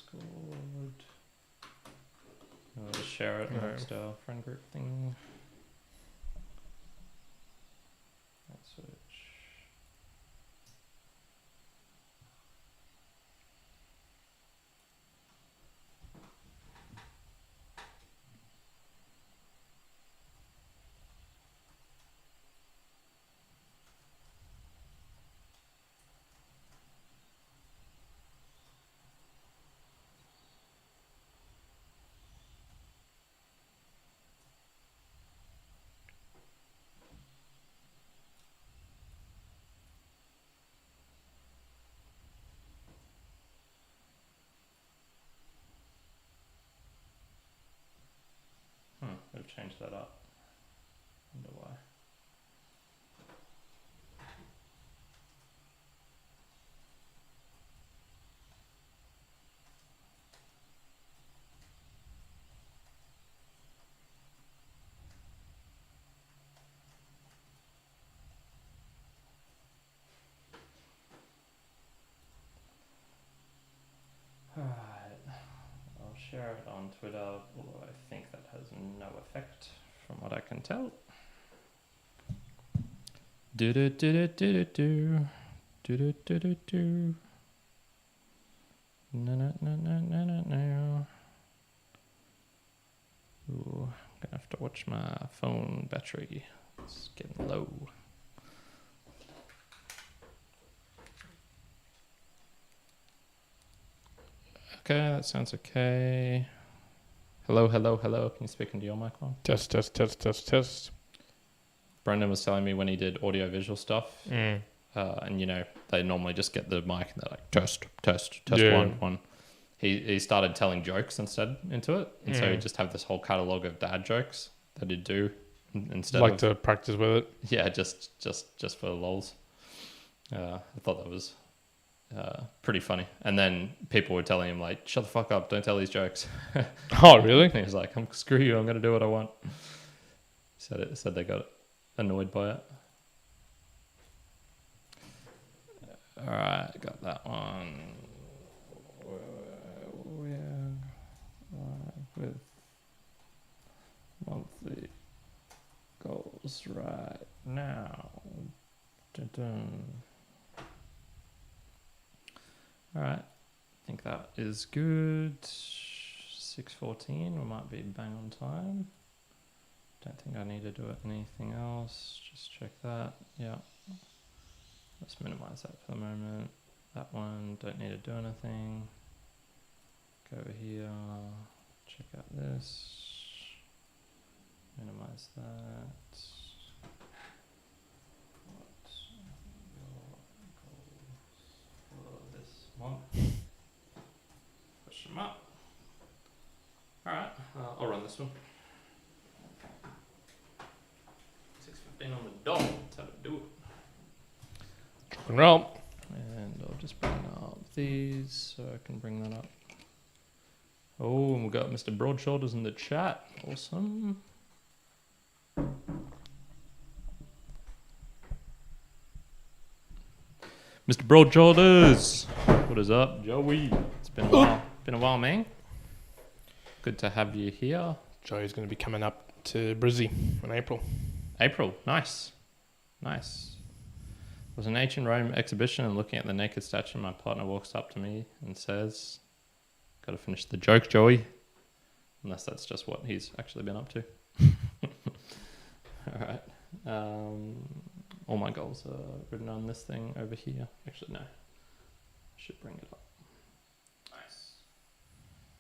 Discord. I'll just share it amongst our friend group thing. Let's switch. They've changed that up. Wonder why. Alright. I'll share it on Twitter, although I think that has no effect from what I can tell. Do do do do do do do do do do do. No no no no no no no. Ooh, I'm gonna have to watch my phone battery. It's getting low. Okay, that sounds okay. Hello, hello, hello. Can you speak into your microphone? Test, test, test, test, test. Brendan was telling me when he did audio-visual stuff, and you know, they normally just get the mic and they're like, test, test, test, Yeah. one. He started telling jokes instead into it, and so he'd just have this whole catalogue of dad jokes that he'd do instead like of... to practice with it. Yeah, just for the lols. I thought that was pretty funny. And then people were telling him like, shut the fuck up, don't tell these jokes. Oh, really? And he was like, screw you, I'm going to do what I want. Said they got annoyed by it. Alright, got that one. We're with monthly goals right now. Dun-dun. Alright, I think that is good. 6:14, we might be bang on time. Don't think I need to do anything else. Just check that. Yeah. Let's minimize that for the moment. That one, don't need to do anything. Go over here, check out this. Minimize that. What are your goals for this month? Push them up. Alright, I'll run this one. 6:15 on the dot. That's how to do it. Rock and roll. And I'll just bring up these so I can bring that up. Oh, and we've got Mr. Broadshoulders in the chat. Awesome. Mr. Broadshoulders. What is up, Joey? It's been a while. Been a while, man. Good to have you here. Joey's going to be coming up to Brizzy in April. April. Nice. Nice. It was an ancient Rome exhibition and looking at the naked statue, my partner walks up to me and says, got to finish the joke, Joey. Unless that's just what he's actually been up to. All right. All my goals are written on this thing over here. Actually, no. I should bring it up. Nice.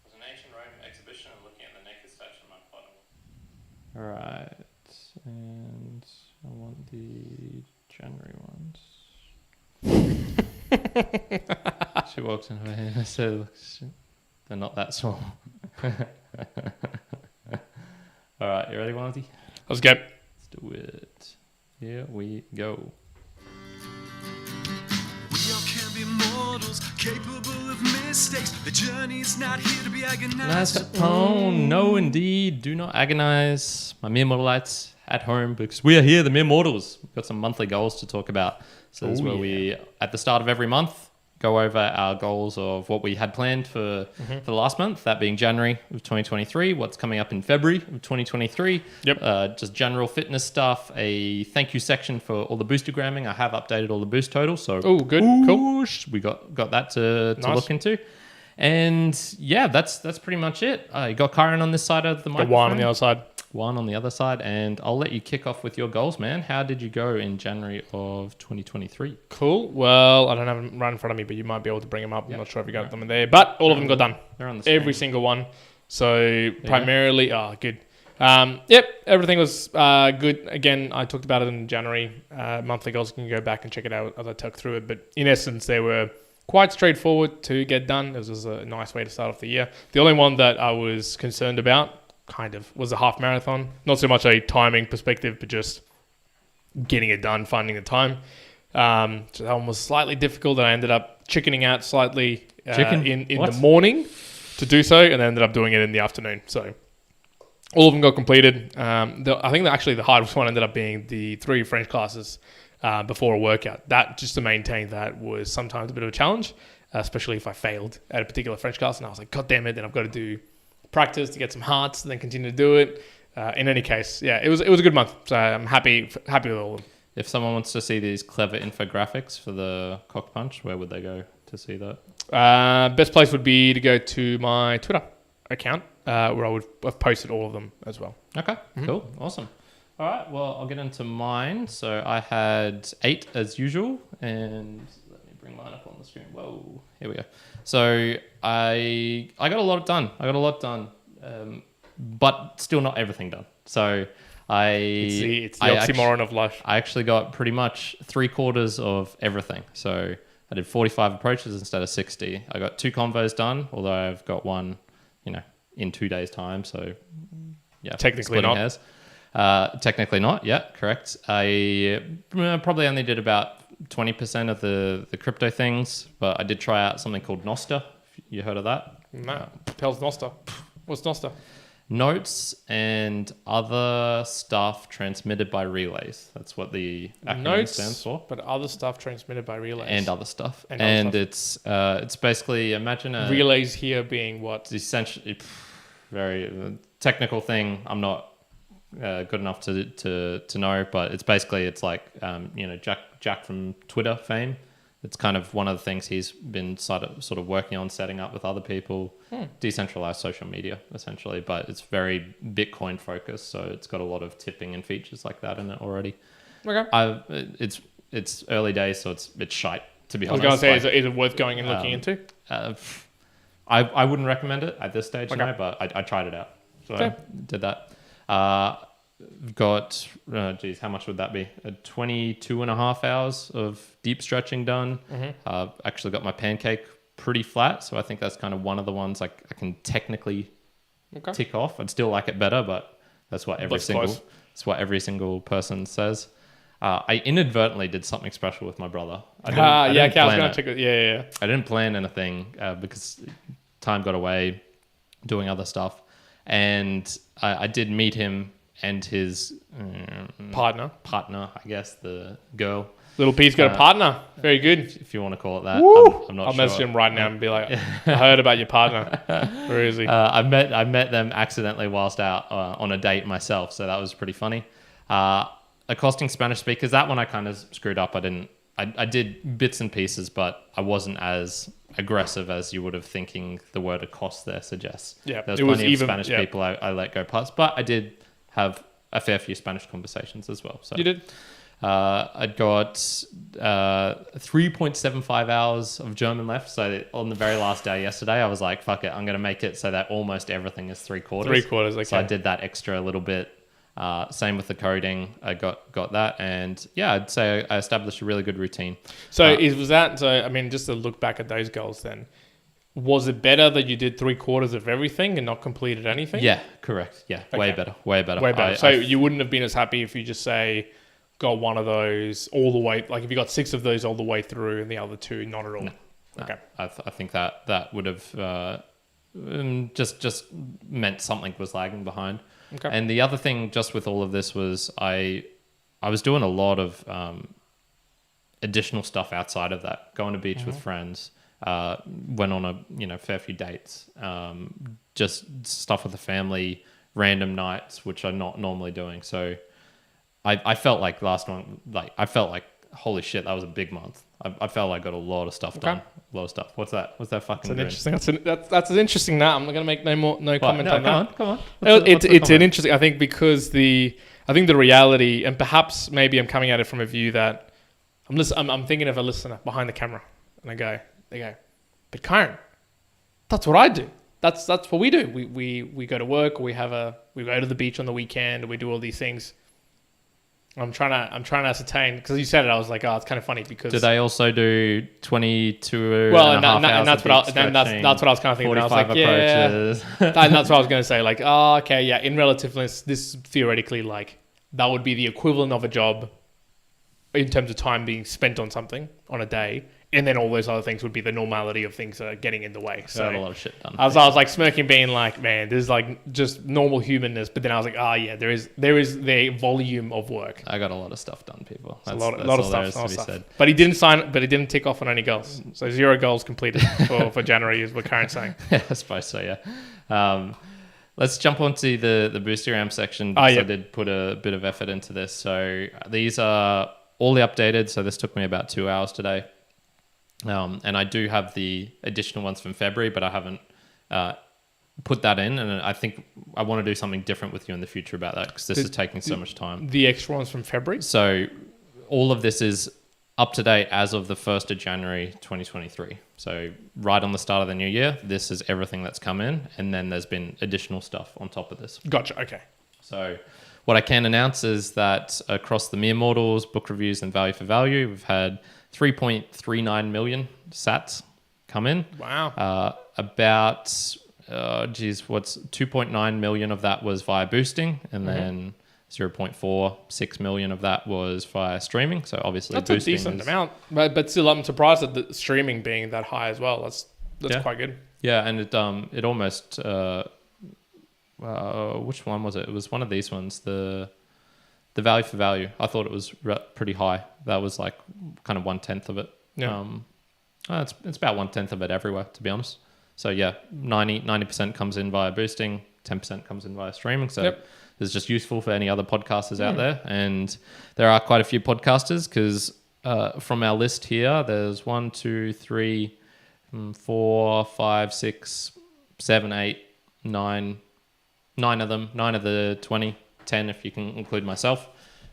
It was an ancient Rome exhibition and looking at the naked statue, my partner. All right. And I want the January ones. She walked in and I said, look, they're not that small. All right, you ready, Wanty? Let's go. Let's do it. Here we go. We all can be mortals, capable of mistakes. The journey's not here to be agonized. Oh, no, indeed. Do not agonize, my mere mortalites at home, because we are here, the mere mortals. We've got some monthly goals to talk about. So this is where we, at the start of every month, go over our goals of what we had planned for the last month, that being January of 2023, what's coming up in February of 2023. Yep. Just general fitness stuff, a thank you section for all the boostergramming. I have updated all the boost totals. So Oh, good. Cool. we got that to Nice. look into. And yeah, that's pretty much it. You got Kyrin on this side of the Got microphone. one on the other side. One on the other side, and I'll let you kick off with your goals, man. How did you go in January of 2023? Cool. Well, I don't have them right in front of me, but you might be able to bring them up. Yeah. I'm not sure if you got them in there, but all of them got done. They're on the screen. Every single one. So primarily, good. Yep, everything was good. Again, I talked about it in January. Monthly goals, you can go back and check it out as I talk through it. But in essence, they were quite straightforward to get done. This was a nice way to start off the year. The only one that I was concerned about kind of was a half marathon. Not so much a timing perspective, but just getting it done, finding the time. So that one was slightly difficult, and I ended up chickening out slightly in the morning to do so, and then ended up doing it in the afternoon. So all of them got completed. I think that actually the hardest one ended up being the 3 French classes before a workout. That, just to maintain that, was sometimes a bit of a challenge, especially if I failed at a particular French class, and I was like, God damn it, then I've got to do practice to get some hearts and then continue to do it. In any case, yeah, it was a good month. So I'm happy with all of them. If someone wants to see these clever infographics for the cock punch, where would they go to see that? Best place would be to go to my Twitter account, where I've posted all of them as well. Okay, cool, awesome. All right, well, I'll get into mine. So I had 8 as usual, and let me bring mine up on the screen. Whoa, here we go. So I got a lot done. But still not everything done. So It's the oxymoron of life. I actually got pretty much 3/4 of everything. So I did 45 approaches instead of 60. I got 2 convos done, although I've got one, in 2 days' time. So yeah, Technically not. Hairs. Technically not. Yeah, correct. I probably only did about 20% of the crypto things, but I did try out something called Noster. You heard of that? No. Tells Noster. What's Noster? Notes and other stuff transmitted by relays. That's what the acronym stands for. But other stuff transmitted by relays. And other stuff. And other stuff. It's basically, imagine a... Relays here being what? It's essentially very technical thing. I'm not good enough to know, but it's like, Jack from Twitter fame. It's kind of one of the things he's been sort of working on setting up with other people, decentralized social media, essentially. But it's very Bitcoin focused, so it's got a lot of tipping and features like that in it already. Okay. It's early days, so it's shite, to be honest. I was going to say, is it worth going and looking into? I wouldn't recommend it at this stage, but I tried it out. So I did that. Got, how much would that be? 22.5 hours of deep stretching done. Actually got my pancake pretty flat, so I think that's kind of one of the ones I can technically tick off. I'd still like it better, but that's what every single person says. I inadvertently did something special with my brother. I didn't plan anything because time got away doing other stuff, and I did meet him and his partner, I guess, the girl. Little P's got a partner. Very good. If you want to call it that. I'm not I'll sure. message him right now and be like, I heard about your partner. Where is he? I met them accidentally whilst out on a date myself, so that was pretty funny. Accosting Spanish speakers, that one I kind of screwed up. I did bits and pieces, but I wasn't as aggressive as you would have thinking the word accost there suggests. Yeah, there was plenty of Spanish people I let go past, but I did have a fair few Spanish conversations as well. So you did? I got 3.75 hours of German left. So on the very last day yesterday, I was like, fuck it, I'm going to make it so that almost everything is 3/4. 3/4, okay. So I did that extra a little bit. Same with the coding. I got that. And yeah, I'd say I established a really good routine. So just to look back at those goals then, was it better that you did 3/4 of everything and not completed anything? Yeah, correct. Yeah, okay. Way better. So you wouldn't have been as happy if you just say got one of those all the way, like if you got 6 of those all the way through and the other 2 not at all. No. Okay. I think that would have just meant something was lagging behind. Okay. And the other thing just with all of this was I was doing a lot of additional stuff outside of that. Going to beach with friends. Went on a fair few dates. Just stuff with the family, random nights, which I'm not normally doing. So I felt like last one, I felt like, holy shit, that was a big month. I felt like I got a lot of stuff done. A lot of stuff. What's that? What's that fucking? That's an interesting. That's an interesting. Now I'm not gonna make no comment on that. Come on. It's an interesting. I think because the reality, and perhaps maybe I'm coming at it from a view that I'm thinking of a listener behind the camera, and they go, but Kyrin, that's what I do. That's what we do. We go to work, or we go to the beach on the weekend, or we do all these things. I'm trying to ascertain, because you said it, I was like, oh, it's kind of funny because. Do they also do 22 well, and a half hours that's what I was kind of thinking. 45 I was like, approaches. Yeah, and that's what I was going to say. Like, oh, okay, yeah. In relativeness, this theoretically, like, that would be the equivalent of a job in terms of time being spent on something on a day. And then all those other things would be the normality of things that are getting in the way. So a lot of shit done. I was like smirking, being like, man, this is like just normal humanness. But then I was like, yeah, there is the volume of work. I got a lot of stuff done, people. That's a lot of stuff. Said. But he didn't tick off on any goals. So 0 goals completed for January is what Kyrin's saying. Yeah, I suppose so. Yeah. Let's jump onto the booster RAM section. Because I did put a bit of effort into this. So these are all the updated. So this took me about 2 hours today. And I do have the additional ones from February, but I haven't put that in. And I think I want to do something different with you in the future about that, because this is taking so much time. The extra ones from February? So all of this is up to date as of the 1st of January 2023. So right on the start of the new year, this is everything that's come in. And then there's been additional stuff on top of this. Gotcha. Okay. So what I can announce is that across the Mere Mortals, book reviews, and value for value, we've had 3.39 million sats come in. Wow. About, what's 2.9 million of that was via boosting, and then 0.46 million of that was via streaming. So obviously that's boosting a decent amount, but still, I'm surprised at the streaming being that high as well. That's quite good. Yeah, and it almost which one was it? It was one of these ones. The value for value, I thought it was pretty high. That was like kind of 1/10 of it. Yeah. It's about 1/10 of it everywhere, to be honest. So yeah, 90% comes in via boosting, 10% comes in via streaming. So it's just useful for any other podcasters out there. And there are quite a few podcasters, because from our list here, there's 1, 2, 3, 4, 5, 6, 7, 8, 9 of them, 9 of the 20. 10 if you can include myself,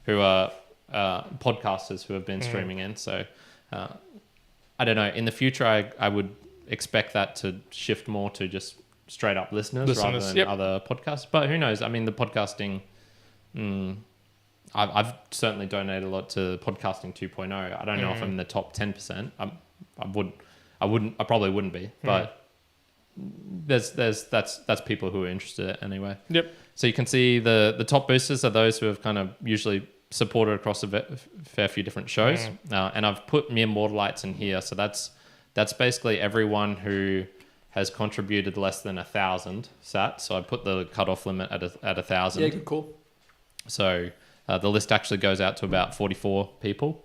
who are podcasters who have been streaming in. So I don't know, in the future I would expect that to shift more to just straight up listeners rather than other podcasts, but who knows. I mean, the podcasting, I've certainly donated a lot to podcasting 2.0. I don't know if I'm in the top 10%. I probably wouldn't be, but that's people who are interested anyway. Yep. So you can see the top boosters are those who have kind of usually supported across a fair few different shows. And I've put Mere Mortalites in here. So that's basically everyone who has contributed less than 1,000 sats. So I put the cutoff limit at 1,000. Yeah, good call. So the list actually goes out to about 44 people.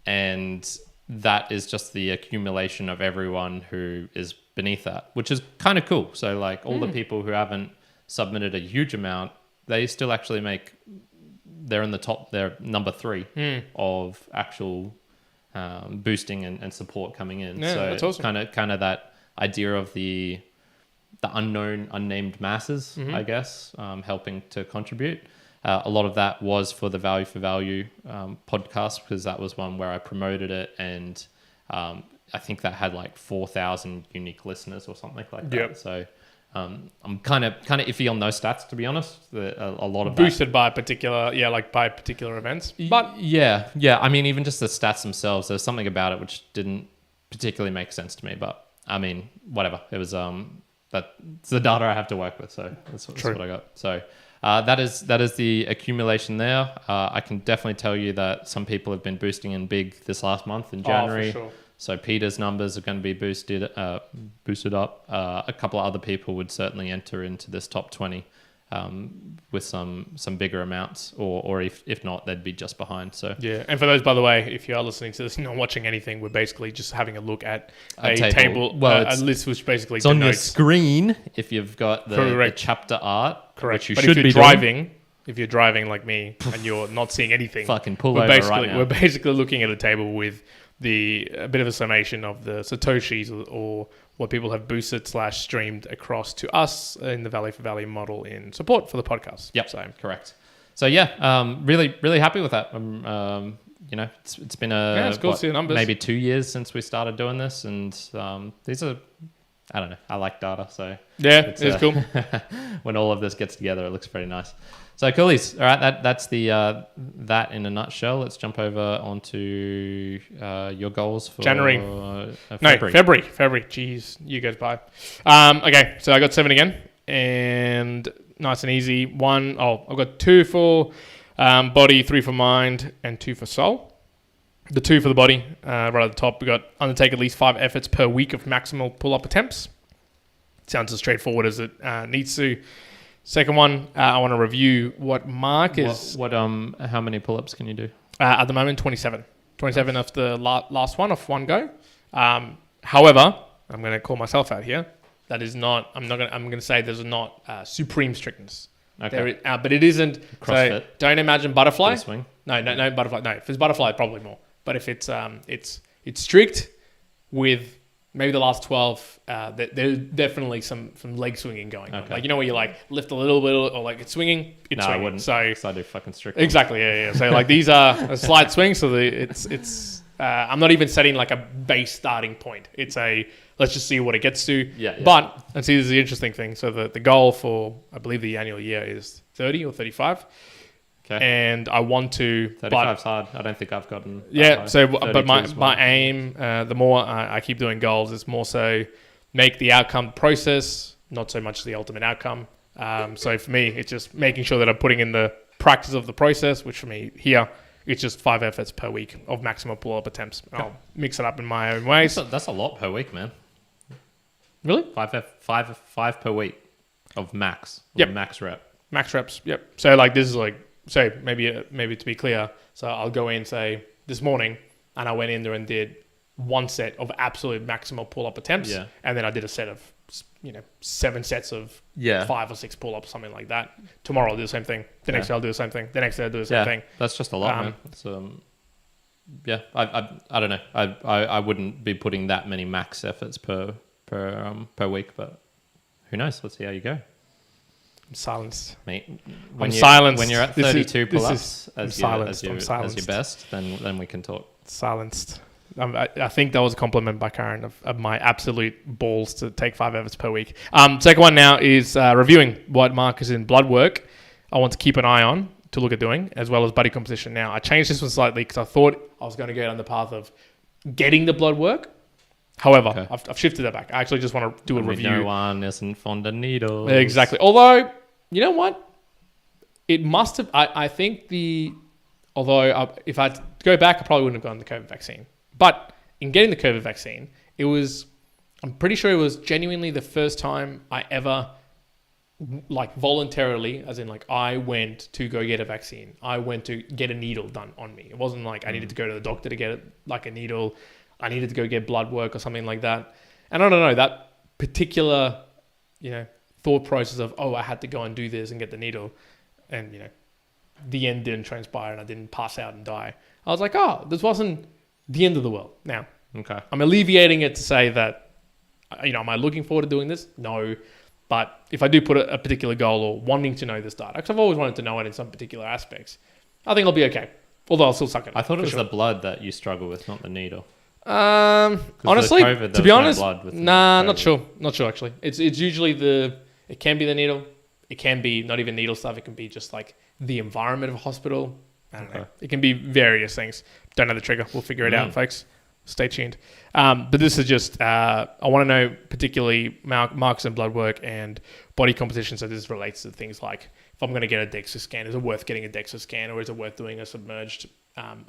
And that is just the accumulation of everyone who is beneath that, which is kind of cool. So like all the people who haven't submitted a huge amount, they still actually they're in the top, they're number 3 of actual boosting and support coming in. Yeah, so that's awesome. Kind of that idea of the unknown, unnamed masses, I guess, helping to contribute. A lot of that was for the Value for Value podcast, because that was one where I promoted it, and I think that had like 4,000 unique listeners or something like that. Yep. So I'm kind of iffy on those stats, to be honest. A lot of boosted by particular events. But yeah. I mean, even just the stats themselves, there's something about it which didn't particularly make sense to me. But I mean, whatever. It was that's the data I have to work with. So that's what I got. So that is the accumulation there. I can definitely tell you that some people have been boosting in big this last month in January. For sure. So Peter's numbers are going to be boosted up. A couple of other people would certainly enter into this top 20 with some bigger amounts, or if not, they'd be just behind. So yeah. And for those, by the way, if you are listening to this, not watching anything, we're basically just having a look at a table, a list which basically it's on your screen if you've got the chapter art. Correct. Which you but should if be you're driving, doing. if you're driving like me and you're not seeing anything, fucking pull over right now. We're basically looking at a table with a bit of a summation of the Satoshis or what people have boosted / streamed across to us in the Value for Value model in support for the podcast. Yep, so correct. So yeah, really happy with that. It's been it's cool to see the numbers. Maybe 2 years since we started doing this, and these are, I don't know, I like data, so yeah, it's cool. When all of this gets together, it looks pretty nice. So coolies, all right, that's the that in a nutshell. Let's jump over onto your goals for January. February. February. Jeez, you guys bye. Okay, so I got 7 again, and nice and easy. I've got 2 for body, 3 for mind, and 2 for soul. The 2 for the body, right at the top, we got undertake at least 5 efforts per week of maximal pull-up attempts. Sounds as straightforward as it needs to. Second one, I want to review what Mark is. How many pull-ups can you do? At the moment, 27. 27 of the last one off one go. However, I'm going to call myself out here. That is not. I'm going to say there's not supreme strictness. Okay. But it isn't. CrossFit. So don't imagine butterfly. Swing. No, butterfly. No, if it's butterfly, probably more. But if it's strict with maybe the last 12, there's definitely some leg swinging going on. Like, where you like lift a little bit or like it's swinging. It's swinging. I wouldn't. So I do fucking strict. Exactly. Yeah. So like these are a slight swing. So I'm not even setting like a base starting point. It's let's just see what it gets to. Yeah. But and see, this is the interesting thing. So the goal for, I believe the annual year is 30 or 35. Okay. And I want to. 35's hard. I don't think I've gotten. Yeah. So, but my aim, the more I keep doing goals, is more so make the outcome process, not so much the ultimate outcome. So for me, it's just making sure that I'm putting in the practice of the process, which for me here, it's just 5 efforts per week of maximum pull-up attempts. I'll mix it up in my own ways. That's a lot per week, man. Really? 5 per week of max. Yep. Max rep. Max reps. Yep. So like this is like. So maybe to be clear, so I'll go in, say, this morning, and I went in there and did 1 set of absolute maximal pull-up attempts, and then I did a set of, 7 sets of 5 or 6 pull-ups, something like that. Tomorrow I'll do the same thing. The next day I'll do the same thing. The next day I'll do the same thing. That's just a lot, man. It's, I don't know. I wouldn't be putting that many max efforts per week, but who knows? Let's see how you go. I'm silenced. Mate, I'm silenced. When you're at 32 pull-ups as your best, then we can talk. Silenced. I think that was a compliment by Kyrin of my absolute balls to take 5 efforts per week. Second one now is reviewing what Mark is in blood work. I want to keep an eye on to look at doing, as well as body composition. Now, I changed this one slightly because I thought I was going to go down the path of getting the blood work. However, I've shifted that back. I actually just want to do a review. No one isn't fond of needles. Exactly. Although, you know what? It must have... I think if I go back, I probably wouldn't have gotten the COVID vaccine. But in getting the COVID vaccine, I'm pretty sure it was genuinely the first time I ever, like voluntarily, as in like I went to go get a vaccine. I went to get a needle done on me. It wasn't like I needed to go to the doctor to get it, like a needle. I needed to go get blood work or something like that. And I don't know, that particular, thought process of, I had to go and do this and get the needle. And, the end didn't transpire and I didn't pass out and die. I was like, this wasn't the end of the world. Now, I'm alleviating it to say that, am I looking forward to doing this? No. But if I do put a particular goal or wanting to know this data, because I've always wanted to know it in some particular aspects, I think I'll be okay. Although I'll still suck at it. I thought it was the blood that you struggle with, not the needle. Honestly, COVID, to be honest, not sure. Not sure actually. It's usually it can be the needle. It can be not even needle stuff. It can be just like the environment of a hospital. I don't know. It can be various things. Don't know the trigger. We'll figure it out, folks. Stay tuned. But this is just, I want to know particularly marks and blood work and body composition. So this relates to things like if I'm going to get a DEXA scan, is it worth getting a DEXA scan or is it worth doing a submerged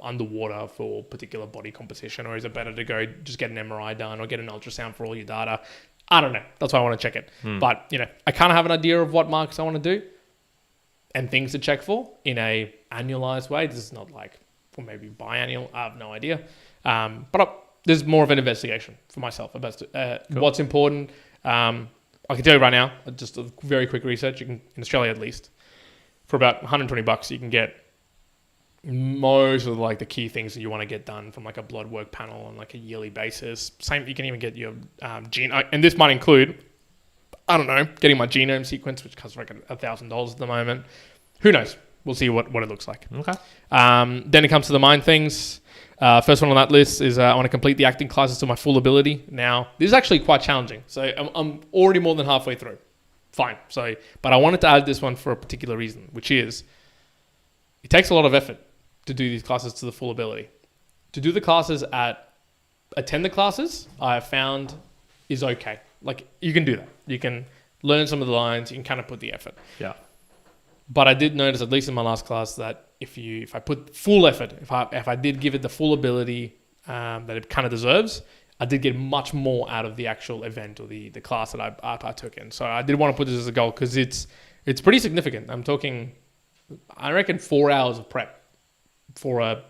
underwater for particular body composition, or is it better to go just get an MRI done or get an ultrasound for all your data? I don't know. That's why I want to check it. But, I kind of have an idea of what marks I want to do. and things to check for in a annualized way. This is not like, or maybe biannual. I have no idea. There's more of an investigation for myself about what's important. I can tell you right now, just a very quick research. You can, in Australia at least, for about $120, you can get most of like the key things that you want to get done from like a blood work panel on like a yearly basis. Same, you can even get your gene, and this might include, I don't know, getting my genome sequence, which costs like $1,000 at the moment. Who knows? We'll see what it looks like. Okay. Then it comes to the mind things. First one on that list is I want to complete the acting classes to my full ability. Now, this is actually quite challenging. So I'm already more than halfway through. Fine. But I wanted to add this one for a particular reason, which is it takes a lot of effort to do these classes to the full ability. To do the classes attend the classes, I have found is okay. Like, you can do that. You can learn some of the lines. You can kind of put the effort. Yeah. But I did notice, at least in my last class, that if I put full effort, if I did give it the full ability that it kind of deserves, I did get much more out of the actual event or the class that I partook in. So I did want to put this as a goal because it's pretty significant. I'm talking, I reckon, 4 hours of prep for a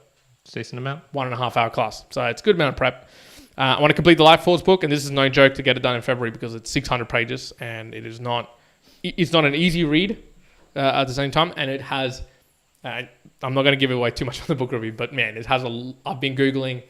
decent amount, 1.5 hour class. So it's a good amount of prep. I want to complete the Life Force book, and this is no joke to get it done in February because it's 600 pages and it's not an easy read at the same time, and it has. I'm not going to give away too much of the book review, but man, I've been Googling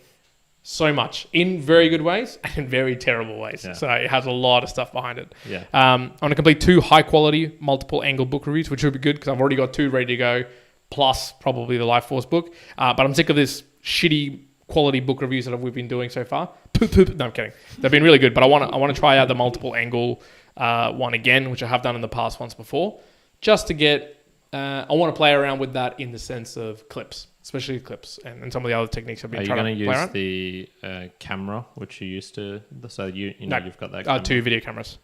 so much in very good ways and in very terrible ways. Yeah. So it has a lot of stuff behind it. Yeah. I want to complete 2 high quality multiple angle book reviews, which would be good because I've already got 2 ready to go, plus probably the Life Force book. But I'm sick of this shitty quality book reviews that we've been doing so far. No, I'm kidding. They've been really good, but I want to try out the multiple angle one again, which I have done in the past once before, just to get. I want to play around with that in the sense of clips, especially clips, and some of the other techniques I've been trying to play around. Are you going to use the camera, which you used to? So you've got that camera? 2 video cameras.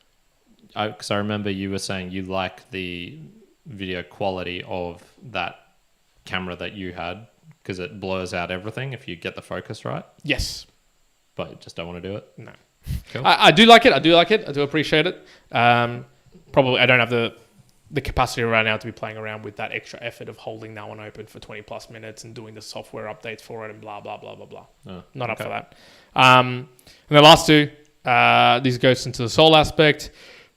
Because I remember you were saying you like the video quality of that camera that you had because it blurs out everything if you get the focus right. Yes. But you just don't want to do it? No. Cool. I do like it. I do appreciate it. Probably I don't have the capacity right now to be playing around with that extra effort of holding that one open for 20 plus minutes and doing the software updates for it and blah, blah, blah, blah, blah. Oh, Not up for that. And the last 2, these goes into the soul aspect.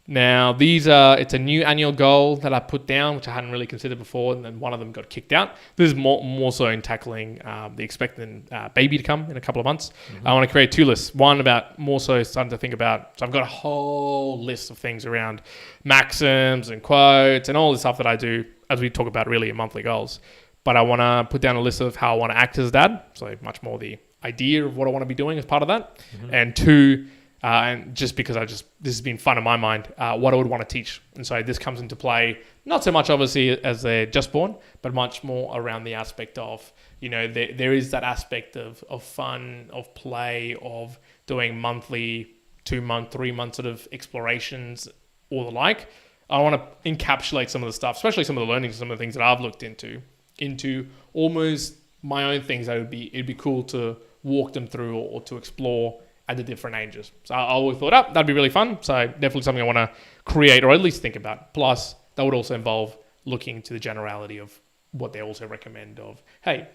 Now, it's a new annual goal that I put down, which I hadn't really considered before, and then one of them got kicked out. This is more so in tackling the expectant baby to come in a couple of months. Mm-hmm. I want to create 2 lists. One about more so starting to think about, so I've got a whole list of things around maxims and quotes and all the stuff that I do, as we talk about really in monthly goals. But I want to put down a list of how I want to act as dad, so much more the idea of what I want to be doing as part of that. Mm-hmm. And 2, and just because this has been fun in my mind, what I would want to teach. And so this comes into play, not so much obviously as they're just born, but much more around the aspect of, there is that aspect of fun, of play, of doing monthly, 2-month, 3-month sort of explorations or the like. I want to encapsulate some of the stuff, especially some of the learnings, some of the things that I've looked into almost my own things that it'd be cool to walk them through or to explore at the different ages. So I always thought, that'd be really fun. So definitely something I want to create or at least think about. Plus, that would also involve looking to the generality of what they also recommend of, hey,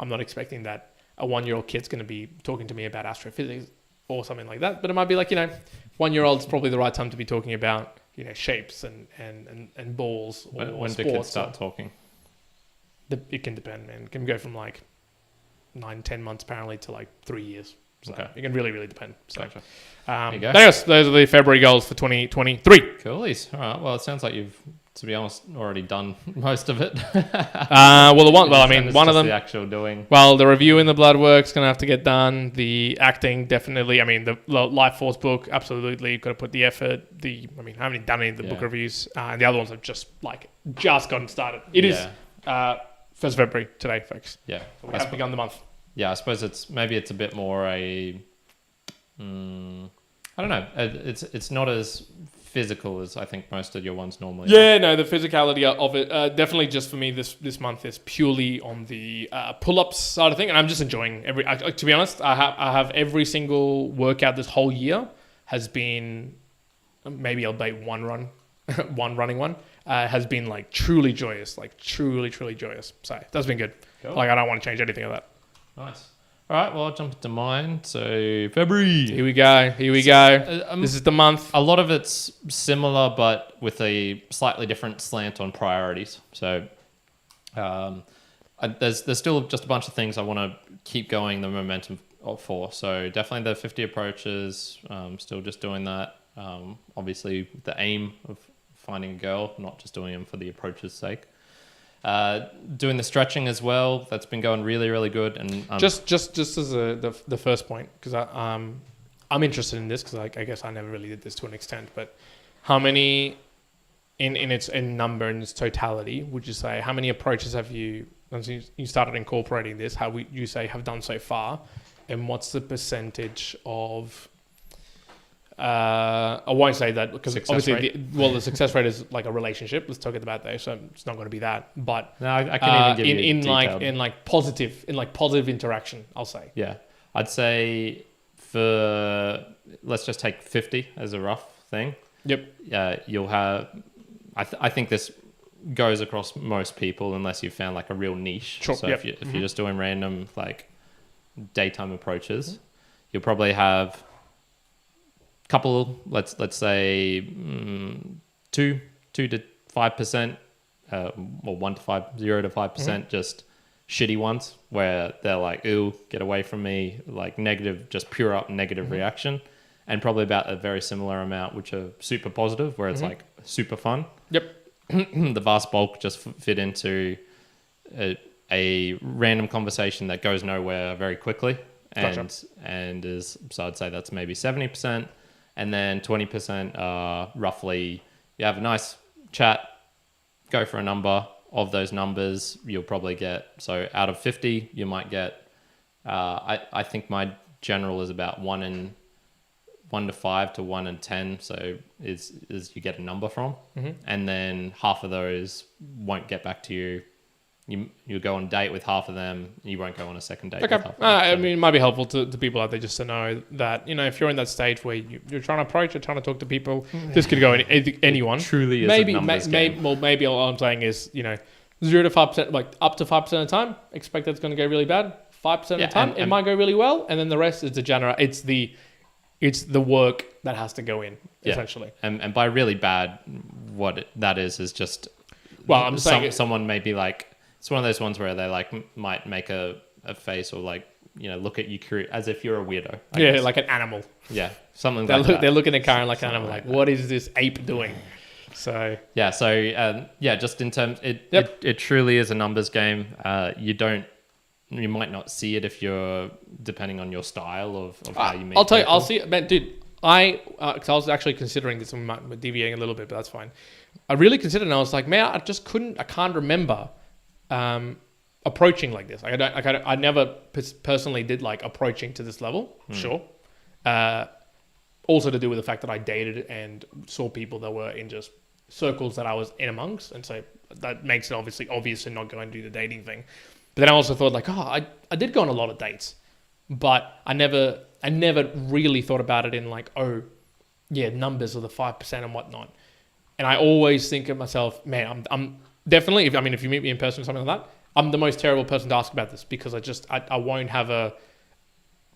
I'm not expecting that a 1-year-old kid's going to be talking to me about astrophysics or something like that. But it might be like, 1-year-old's probably the right time to be talking about, shapes and balls or when sports. do kids start talking? It can depend, man. It can go from like 9-10 months apparently to like 3 years. So it can really, really depend. So, gotcha. Those are the February goals for 2023. Coolies. All right. Well, it sounds like you've, to be honest, already done most of it. One of them. The actual doing. Well, the review in the blood work's going to have to get done. The acting, definitely. I mean, the Life Force book, absolutely. Got to put the effort. I haven't done any of the book reviews. And the other ones have just gotten started. It is 1st February today, folks. Yeah. So we have begun the month. Yeah, I suppose it's a bit more I don't know. It's not as physical as I think most of your ones normally are. Yeah, no, the physicality of it definitely just for me this month is purely on the pull-ups side of thing, and I'm just enjoying to be honest, I have every single workout this whole year has been maybe I'll bet one running one, has been like truly joyous, like truly joyous. So that's been good. Cool. Like I don't want to change anything of that. Nice. All right, well, I'll jump into mine. So February. Here we go. This is the month. A lot of it's similar, but with a slightly different slant on priorities. So there's still just a bunch of things I want to keep going the momentum for. So definitely the 50 approaches, still just doing that. Obviously the aim of finding a girl, not just doing them for the approach's sake. Doing the stretching as well. That's been going really good. And just as the first point, because I'm interested in this because I guess I never really did this to an extent. But how many in number in its totality would you say? How many approaches have you? Once you started incorporating this, how would you say have done so far, and what's the percentage of? I won't say that because obviously the success rate is like a relationship. Let's talk about that. So it's not going to be that. But no, I can even give you in positive interaction. I'll say. Yeah, I'd say let's just take 50 as a rough thing. Yep. You'll have. I think this goes across most people unless you found like a real niche. Sure. So if you're just doing random like daytime approaches, you'll probably have couple, let's say 2 to 5%, or 1 to 5, 0 to 5%, just shitty ones where they're like, "Ooh, get away from me!" Like negative, just pure up negative reaction, and probably about a very similar amount which are super positive, where it's like super fun. Yep. The vast bulk just fit into a random conversation that goes nowhere very quickly, and is so I'd say that's maybe 70%. And then 20% are roughly, you have a nice chat, go for a number. Of those numbers, you'll probably get, so out of 50, you might get, I think my general is about 1 to 5 to 1 in 10. So is you get a number from, and then half of those won't get back to you. You go on a date with half of them. You won't go on a second date. Okay. With half of them. I mean, it might be helpful to people out there just to know that, if you're in that stage where you're trying to approach, you're trying to talk to people, this could go anyone. It truly is a numbers game. Maybe all I'm saying is, 0 to 5%, like up to 5% of the time, expect that's going to go really bad. 5% of the time, it might go really well, and then the rest is it's the work that has to go in, essentially. And by really bad, what that is just. Well, I'm saying someone may be like. It's one of those ones where they like might make a face or like, look at you as if you're a weirdo. I guess. Like an animal. Yeah, something like that. They're looking at Kyrin like an animal, like, what is this ape doing? So yeah, just in terms, it truly is a numbers game. You might not see it if you're depending on your style of how you meet. I'll tell you, I'll see it, man, dude. Because I was actually considering this, and we're deviating a little bit, but that's fine. I really considered, and I was like, man, I can't remember. Approaching like this. I never personally did like approaching to this level. Sure. Also to do with the fact that I dated and saw people that were in just circles that I was in amongst, and so that makes it obviously obvious to not go and do the dating thing. But then I also thought like, I did go on a lot of dates, but I never really thought about it in like, numbers of the 5% and whatnot. And I always think of myself, man, I'm definitely, if you meet me in person or something like that, I'm the most terrible person to ask about this because I won't have a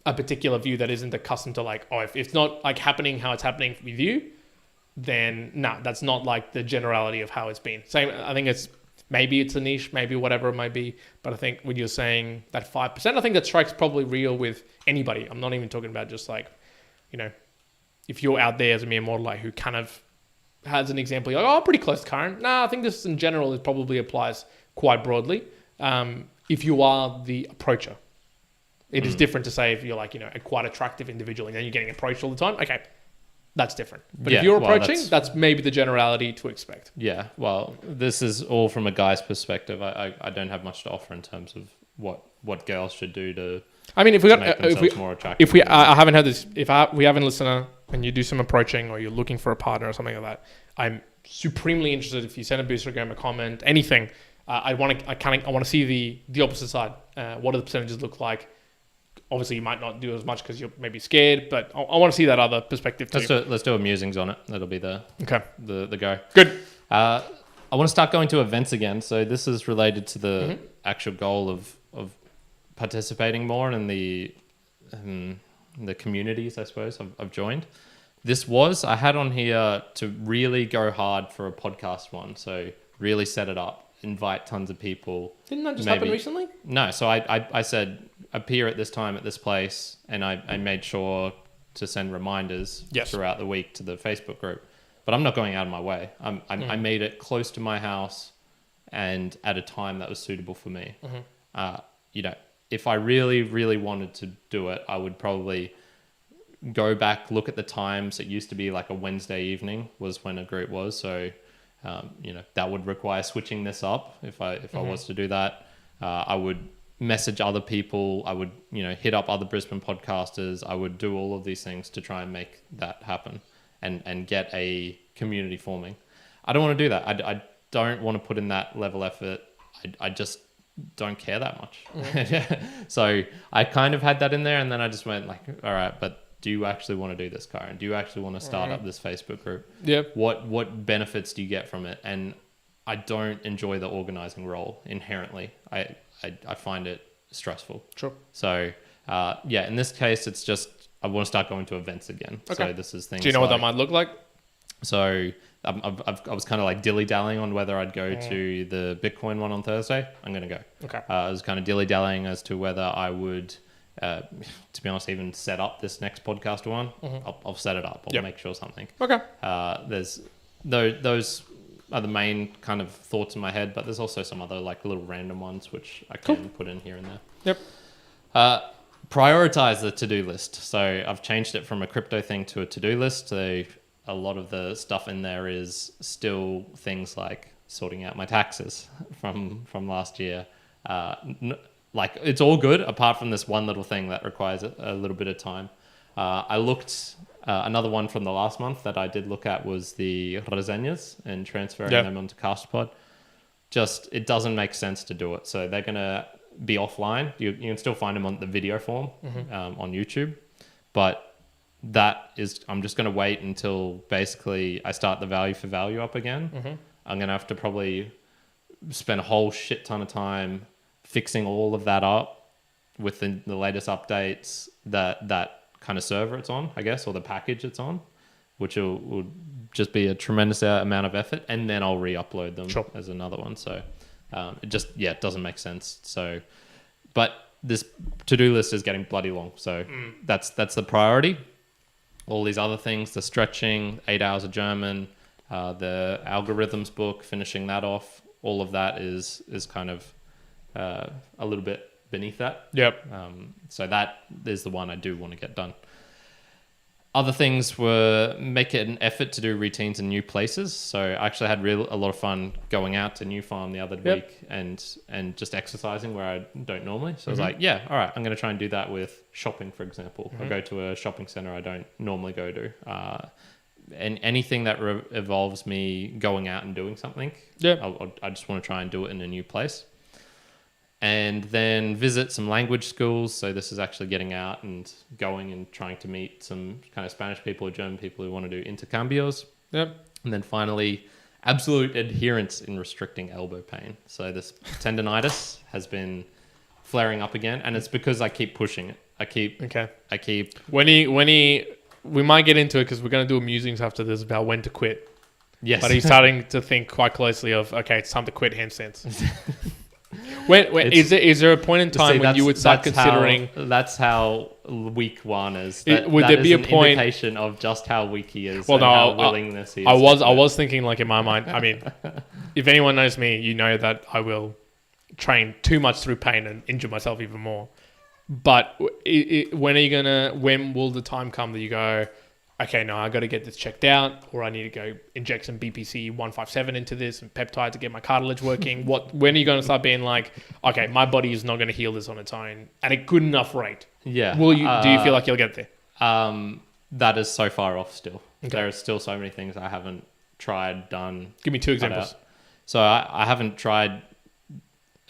particular view that isn't accustomed to like, if it's not like happening how it's happening with you, then that's not like the generality of how it's been. Same, I think maybe it's a niche, maybe whatever it might be, but I think when you're saying that 5%, I think that strikes probably real with anybody. I'm not even talking about just like, if you're out there as a mere mortal like who kind of has an example, you're like, I'm pretty close to Kyrin. I think this in general it probably applies quite broadly. If you are the approacher, it is different to say if you're like, a quite attractive individual and then you're getting approached all the time. Okay, that's different. But if you're approaching, that's maybe the generality to expect. Yeah. Well, this is all from a guy's perspective. I don't have much to offer in terms of what girls should do to. I mean, more attractive. I haven't had this. We have a listener and you do some approaching or you're looking for a partner or something like that, I'm supremely interested if you send a boostergram, a comment, anything. I want to see the opposite side. What do the percentages look like? Obviously, you might not do as much because you're maybe scared, but I want to see that other perspective too. Let's do a musings on it. That'll be the go. Good. I want to start going to events again. So this is related to the actual goal of participating more in the communities, I suppose, I've joined. I had on here to really go hard for a podcast one. So really set it up, invite tons of people. Didn't that just happen recently? No. So I said, appear at this time at this place. And I made sure to send reminders throughout the week to the Facebook group. But I'm not going out of my way. I made it close to my house and at a time that was suitable for me. If I really, really wanted to do it, I would probably go back, look at the times. It used to be like a Wednesday evening was when a group was. So, that would require switching this up if I was to do that. I would message other people. I would, hit up other Brisbane podcasters. I would do all of these things to try and make that happen and get a community forming. I don't want to do that. I don't want to put in that level effort. I just don't care that much. So I kind of had that in there, and then I just went like, all right, but do you actually want to do this, Kyrin? Do you actually want to start up this Facebook group? Yep. What benefits do you get from it? And I don't enjoy the organizing role inherently. I find it stressful. Sure. So in this case, it's just I want to start going to events again. Okay. So this is things. Do you know what that might look like? So I was kind of like dilly-dallying on whether I'd go to the Bitcoin one on Thursday. I'm going to go. Okay. I was kind of dilly-dallying as to whether I would, to be honest, even set up this next podcast one. I'll set it up. I'll make sure something. Okay. Those are the main kind of thoughts in my head, but there's also some other like little random ones which I can put in here and there. Yep. Prioritize the to-do list. So I've changed it from a crypto thing to a to-do list. So a lot of the stuff in there is still things like sorting out my taxes from last year. Like it's all good apart from this one little thing that requires a little bit of time. I looked, another one from the last month that I did look at was the reseñas and transferring them onto Castpod. Just, it doesn't make sense to do it. So they're going to be offline. You can still find them on the video form on YouTube. But that is, I'm just going to wait until basically I start the value for value up again. I'm going to have to probably spend a whole shit ton of time fixing all of that up with the latest updates that kind of server it's on, I guess, or the package it's on, which will just be a tremendous amount of effort. And then I'll re-upload them as another one. So it just, it doesn't make sense. So, but this to-do list is getting bloody long. So that's the priority. All these other things, the stretching, 8 hours of German, the algorithms book, finishing that off, all of that is kind of a little bit beneath that. Yep. So that is the one I do want to get done. Other things were make it an effort to do routines in new places. So I actually had a lot of fun going out to New Farm the other week and just exercising where I don't normally. So I was like, all right, I'm going to try and do that with shopping, for example. I go to a shopping center I don't normally go to. And anything that involves me going out and doing something, I just want to try and do it in a new place. And then visit some language schools. So this is actually getting out and going and trying to meet some kind of Spanish people or German people who want to do intercambios. Yep. And then finally, absolute adherence in restricting elbow pain. So this tendonitis has been flaring up again, and it's because I keep pushing it. I keep. When he, we might get into it because we're going to do a musings after this about when to quit. Yes. But he's starting to think quite closely of, okay, it's time to quit handstands. Is there a point in time when you would start considering? That's how weak Juan is. Would there be a point? Indication of just how weak he is. Well, and how willingness he is. I was thinking like in my mind. I mean, if anyone knows me, you know that I will train too much through pain and injure myself even more. But when will the time come that you go, okay, no, I got to get this checked out, or I need to go inject some BPC 157 into this and peptide to get my cartilage working? When are you going to start being like, okay, my body is not going to heal this on its own at a good enough rate? Yeah. Do you feel like you'll get there? That is so far off still. Okay. There are still so many things I haven't tried, done. Give me 2 examples. So I haven't tried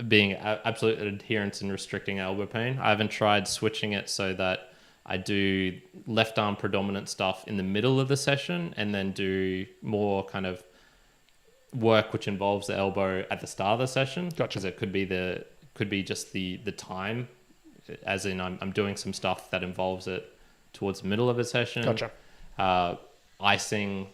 being absolute adherence in restricting elbow pain. I haven't tried switching it so that I do left arm predominant stuff in the middle of the session and then do more kind of work which involves the elbow at the start of the session. Gotcha. Because it could be just the time, as in I'm doing some stuff that involves it towards the middle of a session. Gotcha. Icing,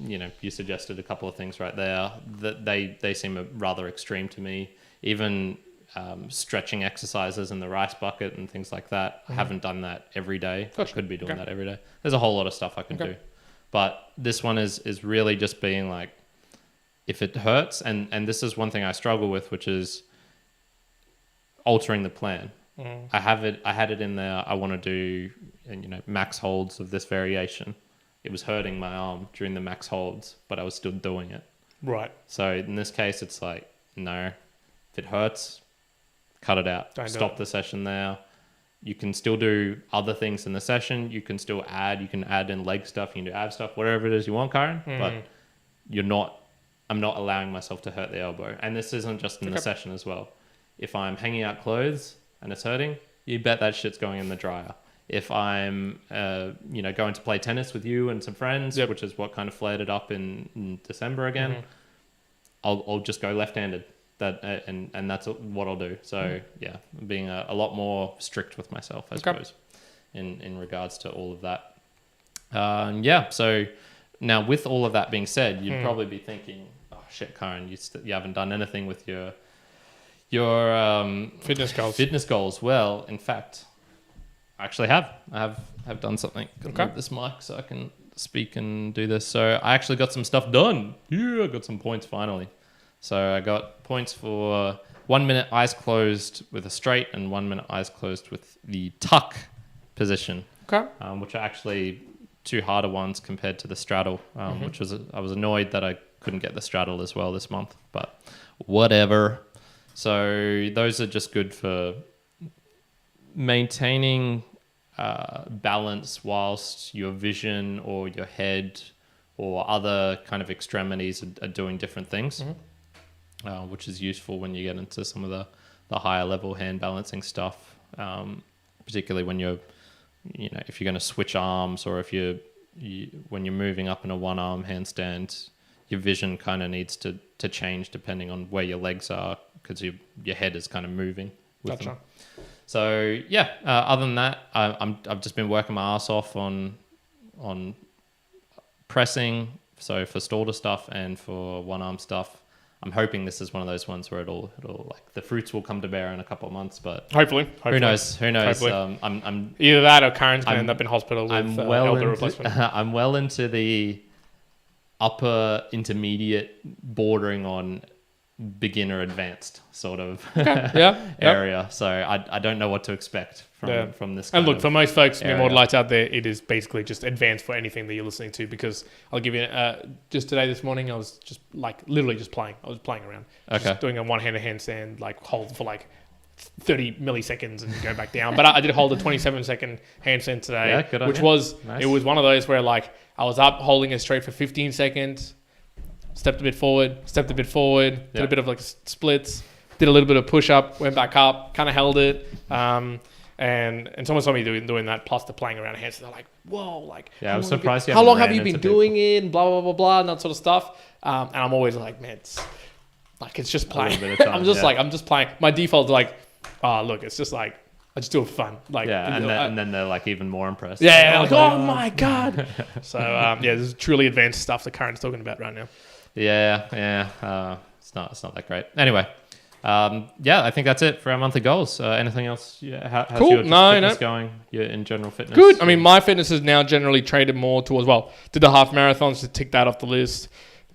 you suggested a couple of things right there that they seem rather extreme to me. Even stretching exercises in the rice bucket and things like that. I haven't done that every day. Gotcha. I could be doing that every day. There's a whole lot of stuff I can do. But this one is really just being like, if it hurts, and this is one thing I struggle with, which is altering the plan. I had it in there. I want to do, max holds of this variation. It was hurting my arm during the max holds, but I was still doing it. Right. So in this case, it's like, no, if it hurts, cut it out. Stop the session there. You can still do other things in the session. You can still add. You can add in leg stuff. You can do ab stuff, whatever it is you want, Kyrin. But I'm not allowing myself to hurt the elbow. And this isn't just in the session as well. If I'm hanging out clothes and it's hurting, you bet that shit's going in the dryer. If I'm, going to play tennis with you and some friends, which is what kind of flared it up in December again, I'll just go left-handed. And that's what I'll do. So being a lot more strict with myself, I suppose, in regards to all of that. So now with all of that being said, you'd probably be thinking, oh shit, Kyrin, you haven't done anything with your fitness goals. Well, in fact, I actually have. I have done something. Move this mic so I can speak and do this. So I actually got some stuff done. Yeah, I got some points finally. So I got points for 1 minute eyes closed with a straight and 1 minute eyes closed with the tuck position. Which are actually two harder ones compared to the straddle, which was I was annoyed that I couldn't get the straddle as well this month, but whatever. So those are just good for maintaining balance whilst your vision or your head or other kind of extremities are doing different things. Which is useful when you get into some of the higher level hand balancing stuff, particularly when you're, if you're going to switch arms or if when you're moving up in a one arm handstand, your vision kind of needs to change depending on where your legs are because your head is kind of moving with them. So other than that, I've just been working my ass off on pressing. So for Stalder stuff and for one arm stuff. I'm hoping this is one of those ones where it'll like the fruits will come to bear in a couple of months, but hopefully. Who knows? Hopefully. I'm either that or Kyrin's going to end up in hospital with elbow replacement. I'm well into the upper intermediate, bordering on beginner advanced sort of area. So I don't know what to expect from this. And look, for most folks, more lights out there, it is basically just advanced for anything that you're listening to. Because I'll give you just today, this morning, I was just literally just playing. I was playing around, just doing a one-handed handstand, hold for 30 milliseconds and go back down. But I did hold a 27-second handstand today, which was nice. It was one of those where I was up holding it straight for 15 seconds. Stepped a bit forward, did a bit of splits, did a little bit of push-up, went back up, kind of held it. And someone saw me doing that, plus the playing around hands. So they're like, whoa, I was surprised how long have you been doing it, and blah, blah, blah, blah, and that sort of stuff. And I'm always like, man, it's just playing. I'm just playing. My default is look, it's just I just do it for fun. And then they're even more impressed. Yeah, oh my God. So, this is truly advanced stuff that Kyrin's talking about right now. It's not that great. Anyway, I think that's it for our monthly goals. Anything else? How's your fitness going? Your in general fitness? Good. I mean, my fitness is now generally traded more towards, did the half marathons to tick that off the list.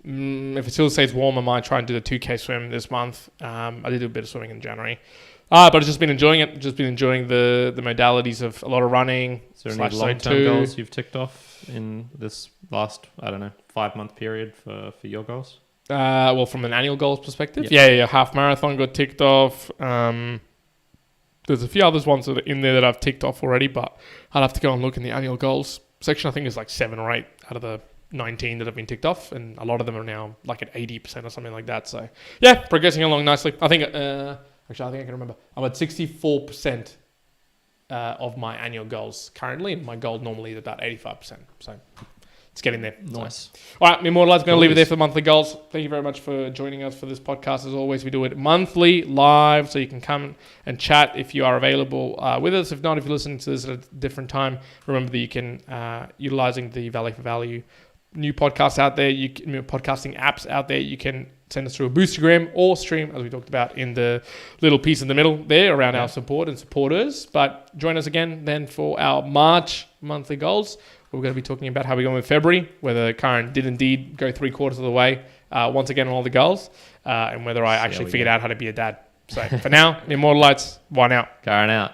If it still stays warm, I might try and do the 2K swim this month. I did do a bit of swimming in January. But I've just been enjoying it. Just been enjoying the modalities of a lot of running. Is there any long-term goals you've ticked off in this last, 5-month period for your goals? From an annual goals perspective? Yeah. Half marathon got ticked off. There's a few others ones that are in there that I've ticked off already, but I'd have to go and look in the annual goals section. I think it's 7 or 8 out of the 19 that have been ticked off, and a lot of them are now at 80% or something like that. So, progressing along nicely. I think... Actually, I think I can remember. I'm at 64% of my annual goals currently, and my goal normally is about 85%. So it's getting there. Nice. All right, Immortalize, going to leave it Cool. there for the monthly goals. Thank you very much for joining us for this podcast. As always, we do it monthly, live, so you can come and chat if you are available with us. If not, if you're listening to this at a different time, remember that you can, utilizing the Valley for Value new podcasts out there, podcasting apps out there, you can send us through a Boostergram or stream, as we talked about in the little piece in the middle there around our support and supporters. But join us again then for our March monthly goals. We're going to be talking about how we're going with February, whether Kyrin did indeed go 3/4 of the way once again on all the goals, and whether I actually figured out how to be a dad. So for now, Immortalites, one out. Kyrin out.